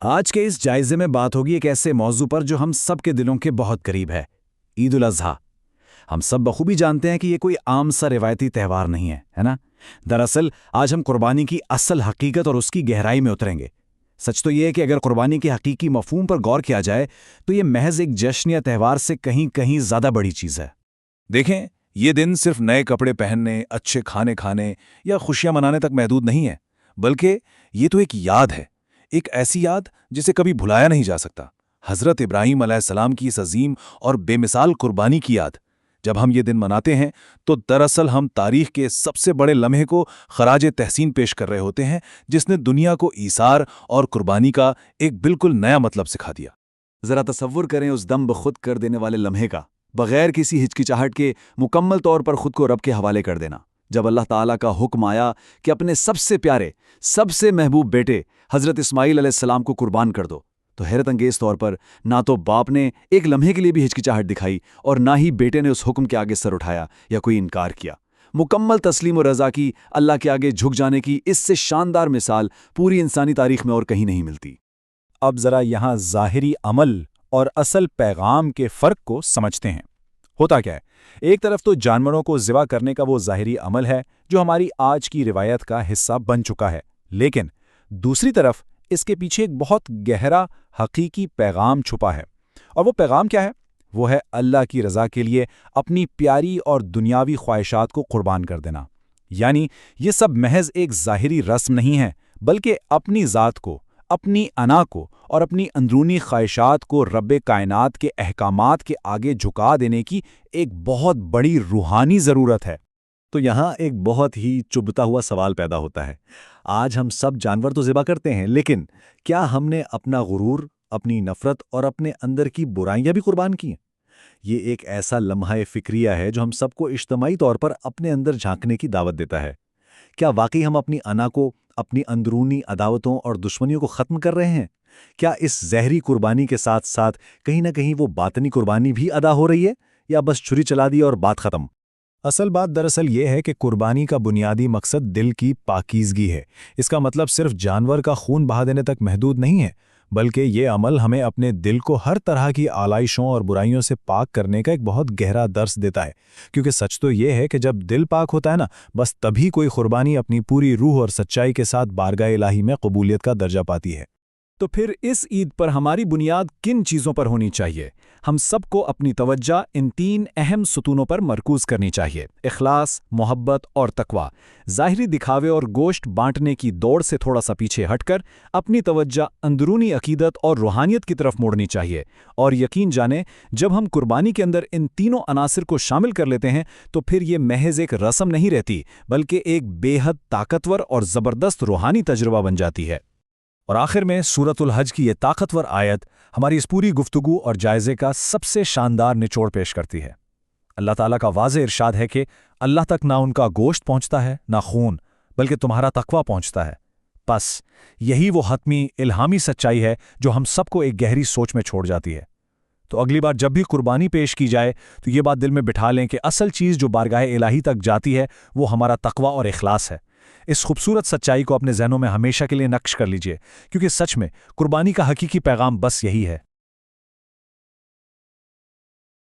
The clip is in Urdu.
آج کے اس جائزے میں بات ہوگی ایک ایسے موضوع پر جو ہم سب کے دلوں کے بہت قریب ہے، عید الاضحیٰ۔ ہم سب بخوبی جانتے ہیں کہ یہ کوئی عام سا روایتی تہوار نہیں ہے نا؟ دراصل آج ہم قربانی کی اصل حقیقت اور اس کی گہرائی میں اتریں گے۔ سچ تو یہ ہے کہ اگر قربانی کے حقیقی مفہوم پر غور کیا جائے تو یہ محض ایک جشن یا تہوار سے کہیں زیادہ بڑی چیز ہے۔ دیکھیں، یہ دن صرف نئے کپڑے پہننے، اچھے کھانے کھانے یا خوشیاں منانے تک محدود نہیں ہے، بلکہ یہ تو ایک یاد ہے، ایک ایسی یاد جسے کبھی بھلایا نہیں جا سکتا۔ حضرت ابراہیم علیہ السلام کی اس عظیم اور بے مثال قربانی کی یاد۔ جب ہم یہ دن مناتے ہیں تو دراصل ہم تاریخ کے سب سے بڑے لمحے کو خراج تحسین پیش کر رہے ہوتے ہیں، جس نے دنیا کو ایثار اور قربانی کا ایک بالکل نیا مطلب سکھا دیا۔ ذرا تصور کریں اس دم بخود کر دینے والے لمحے کا، بغیر کسی ہچکچاہٹ کے مکمل طور پر خود کو رب کے حوالے کر دینا۔ جب اللہ تعالیٰ کا حکم آیا کہ اپنے سب سے پیارے، سب سے محبوب بیٹے حضرت اسماعیل علیہ السلام کو قربان کر دو، تو حیرت انگیز طور پر نہ تو باپ نے ایک لمحے کے لیے بھی ہچکچاہٹ دکھائی اور نہ ہی بیٹے نے اس حکم کے آگے سر اٹھایا یا کوئی انکار کیا۔ مکمل تسلیم و رضا کی، اللہ کے آگے جھک جانے کی اس سے شاندار مثال پوری انسانی تاریخ میں اور کہیں نہیں ملتی۔ اب ذرا یہاں ظاہری عمل اور اصل پیغام کے فرق کو سمجھتے ہیں۔ ہوتا کیا ہے؟ ایک طرف تو جانوروں کو ذبح کرنے کا وہ ظاہری عمل ہے جو ہماری آج کی روایت کا حصہ بن چکا ہے، لیکن دوسری طرف اس کے پیچھے ایک بہت گہرا حقیقی پیغام چھپا ہے۔ اور وہ پیغام کیا ہے؟ وہ ہے اللہ کی رضا کے لیے اپنی پیاری اور دنیاوی خواہشات کو قربان کر دینا۔ یعنی یہ سب محض ایک ظاہری رسم نہیں ہے، بلکہ اپنی ذات کو، اپنی انا کو اور اپنی اندرونی خواہشات کو رب کائنات کے احکامات کے آگے جھکا دینے کی ایک بہت بڑی روحانی ضرورت ہے۔ تو یہاں ایک بہت ہی چبھتا ہوا سوال پیدا ہوتا ہے۔ آج ہم سب جانور تو ذبح کرتے ہیں، لیکن کیا ہم نے اپنا غرور، اپنی نفرت اور اپنے اندر کی برائیاں بھی قربان کی ہیں؟ یہ ایک ایسا لمحہ فکریہ ہے جو ہم سب کو اجتماعی طور پر اپنے اندر جھانکنے کی دعوت دیتا ہے۔ کیا واقعی ہم اپنی انا کو، اپنی اندرونی عداوتوں اور دشمنیوں کو ختم کر رہے ہیں؟ کیا اس زہری قربانی کے ساتھ ساتھ کہیں نہ کہیں وہ باطنی قربانی بھی ادا ہو رہی ہے، یا بس چھری چلا دی اور بات ختم؟ اصل بات دراصل یہ ہے کہ قربانی کا بنیادی مقصد دل کی پاکیزگی ہے۔ اس کا مطلب صرف جانور کا خون بہا دینے تک محدود نہیں ہے، بلکہ یہ عمل ہمیں اپنے دل کو ہر طرح کی آلائشوں اور برائیوں سے پاک کرنے کا ایک بہت گہرا درس دیتا ہے۔ کیونکہ سچ تو یہ ہے کہ جب دل پاک ہوتا ہے نا، بس تبھی کوئی قربانی اپنی پوری روح اور سچائی کے ساتھ بارگاہ الہی میں قبولیت کا درجہ پاتی ہے۔ تو پھر اس عید پر ہماری بنیاد کن چیزوں پر ہونی چاہیے؟ ہم سب کو اپنی توجہ ان 3 اہم ستونوں پر مرکوز کرنی چاہیے: اخلاص، محبت اور تقویٰ۔ ظاہری دکھاوے اور گوشت بانٹنے کی دوڑ سے تھوڑا سا پیچھے ہٹ کر اپنی توجہ اندرونی عقیدت اور روحانیت کی طرف موڑنی چاہیے۔ اور یقین جانیں، جب ہم قربانی کے اندر ان تینوں عناصر کو شامل کر لیتے ہیں تو پھر یہ محض ایک رسم نہیں رہتی، بلکہ ایک بے حد طاقتور اور زبردست روحانی تجربہ بن جاتی ہے۔ اور آخر میں سورۃ الحج کی یہ طاقتور آیت ہماری اس پوری گفتگو اور جائزے کا سب سے شاندار نچوڑ پیش کرتی ہے۔ اللہ تعالیٰ کا واضح ارشاد ہے کہ اللہ تک نہ ان کا گوشت پہنچتا ہے، نہ خون، بلکہ تمہارا تقویٰ پہنچتا ہے۔ بس یہی وہ حتمی الہامی سچائی ہے جو ہم سب کو ایک گہری سوچ میں چھوڑ جاتی ہے۔ تو اگلی بار جب بھی قربانی پیش کی جائے تو یہ بات دل میں بٹھا لیں کہ اصل چیز جو بارگاہ الہی تک جاتی ہے وہ ہمارا تقویٰ اور اخلاص ہے۔ اس خوبصورت سچائی کو اپنے ذہنوں میں ہمیشہ کے لیے نقش کر لیجئے، کیونکہ سچ میں قربانی کا حقیقی پیغام بس یہی ہے۔